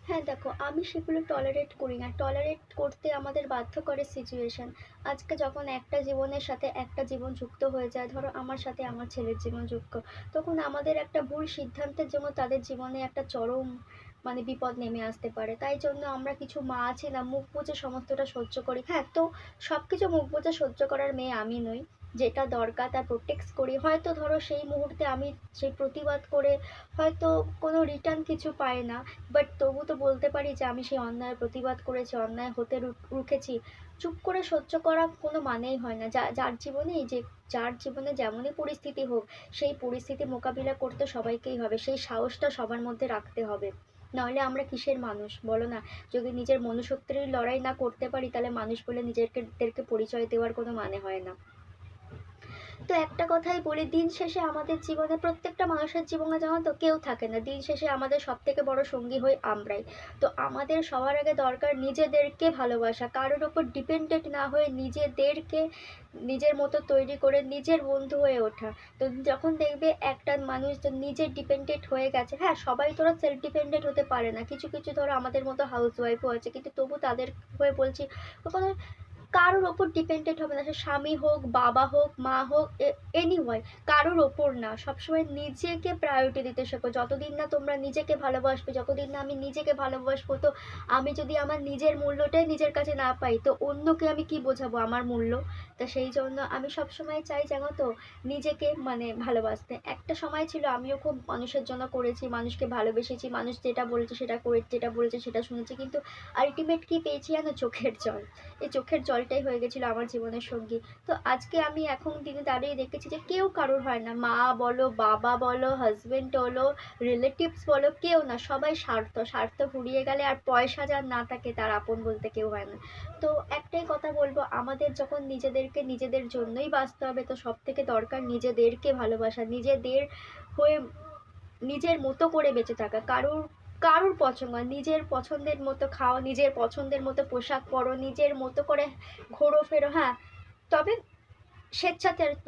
হ্যাঁ, দেখো আমি সেগুলো টলারেট করি না। টলারেট করতে আমাদের বাধ্য করে সিচুয়েশন। আজকে যখন একটা জীবনের সাথে একটা জীবন যুক্ত হয়ে যায়, ধরো আমার সাথে আমার ছেলের জীবন যুক্ত, তখন আমাদের একটা ভুল সিদ্ধান্তের জন্য তাদের জীবনে একটা চরম বিপদ নেমে আসতে পারে। তাই জন্য আমরা কিছু মা আছি না, মুখ বুজে সমস্তটা সহ্য করি। হ্যাঁ, তো সব কিছু মুখ বুজে সহ্য করার মেয়ে আমি নই। যেটা দরকার তা প্রোটেক্ট করি। হয়তো ধরো সেই মুহূর্তে আমি সেই প্রতিবাদ করে হয়তো কোনো রিটার্ন কিছু পাই না, বাট তবু তো বলতে পারি যে আমি সেই অন্যায়ের প্রতিবাদ করেছি, অন্যায় হতে রুখেছি। চুপ করে সহ্য করা কোনো মানেই হয় না। যার জীবনে যার জীবনে যেমনই পরিস্থিতি হোক, সেই পরিস্থিতি মোকাবিলা করতে সবাইকেই হবে, সেই সাহসটা সবার মধ্যে রাখতে হবে। নাহলে আমরা কিসের মানুষ বলো না? যদি নিজের মনুষ্যত্বের লড়াই না করতে পারি, তাহলে মানুষ বলে নিজেদেরকে পরিচয় দেওয়ার কোনো মানে হয় না। তো একটা কথাই বলি, দিন শেষে আমাদের জীবনে, প্রত্যেকটা মানুষের জীবনে জানো তো কেউ থাকে না, দিন শেষে আমাদের সব থেকে বড় সঙ্গী হই আমরাই। তো আমাদের সবার আগে দরকার নিজেদেরকে ভালোবাসা, কারোর ওপর ডিপেন্ডেন্ট না হয়ে নিজেদেরকে নিজের মতো তৈরি করে নিজের বন্ধু হয়ে ওঠা। তো যখন দেখবে একটা মানুষ নিজের ডিপেন্ডেন্ট হয়ে গেছে, হ্যাঁ সবাই তোরা সেলফ ডিপেন্ডেন্ট হতে পারে না, কিছু কিছু ধরো আমাদের মতো হাউস ওয়াইফও আছে, কিন্তু তবু তাদের হয়ে বলছি, কখনো কারোর ওপর ডিপেন্ডেন্ট হবে না। সে স্বামী হোক, বাবা হোক, মা হোক, এনিওয়ান, কারোর ওপর না। সবসময় নিজেকে প্রায়োরিটি দিতে শেখো। যতদিন না তোমরা নিজেকে ভালোবাসবে, যতদিন না আমি নিজেকে ভালোবাসবো, তো আমি যদি আমার নিজের মূল্যটাই নিজের কাছে না পাই, তো অন্যকে আমি কি বোঝাবো আমার মূল্য? তা সেই জন্য আমি সবসময় চাই, জানো তো, নিজেকে ভালোবাসতে। একটা সময় ছিল আমিও খুব মানুষের জন্য করেছি, মানুষকে ভালোবেসেছি, মানুষ যেটা বলেছে সেটা করে, যেটা বলেছে সেটা শুনেছি, কিন্তু আলটিমেট কি পেয়েছি জানো? চোখের জল। এই চোখের জলটাই হয়ে গেছিলো আমার জীবনের সঙ্গী। তো আজকে আমি এখন দিনে দাঁড়িয়ে দেখেছি যে কেউ কারোর হয় না, মা বলো, বাবা বলো, হাজবেন্ড বলো, রিলেটিভস বলো, কেউ না। সবাই স্বার্থ, স্বার্থ ফুরিয়ে গেলে আর পয়সা যার না থাকে তার আপন বলতে কেউ হয় না। তো একটাই কথা বলবো, আমাদের যখন নিজেদেরকে নিজেদের জন্যই বাঁচতে হবে, তো সব থেকে দরকার নিজেদেরকে ভালোবাসা, নিজেদের হয়ে নিজের মতো করে বেঁচে থাকা। কারোর কারোর পছন্দ নয়, নিজের পছন্দের মতো খাও, নিজের পছন্দের মতো পোশাক পরো, নিজের মতো করে ঘোরো ফেরো। হ্যাঁ, তবে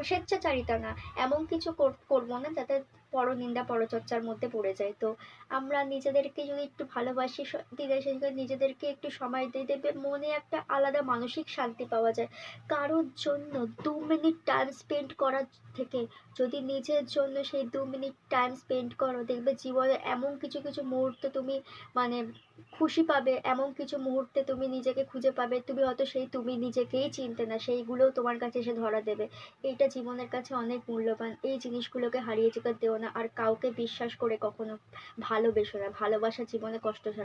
স্বেচ্ছাচারিতা না, এমন কিছু করবো না যাতে পরনিন্দা পরচর্চার মধ্যে পড়ে যায়। তো আমরা নিজেদেরকে যদি একটু ভালোবাসি, দিলে সেদিকে নিজেদেরকে একটু সময় দিয়ে দেবে, মনে একটা আলাদা মানসিক শান্তি পাওয়া যায়। কারোর জন্য 2 মিনিট টাইম স্পেন্ড করার থেকে যদি নিজের জন্য সেই 2 মিনিট টাইম স্পেন্ড করো, দেখবে জীবনে এমন কিছু কিছু মুহূর্ত তুমি মানে খুশি পাবে, এমন কিছু মুহূর্তে তুমি নিজেকে খুঁজে পাবে, তুমি হয়তো তুমি নিজেকেই চিনতে না, সেইগুলোও তোমার কাছে এসে ধরা দেবে। এইটা জীবনের কাছে অনেক মূল্যবান। এই জিনিসগুলোকে হারিয়ে যেতে দেও না, আর কাউকে বিশ্বাস করে কখনো ভালোবেসো না। ভালোবাসা জীবনে কষ্ট ছাড়া।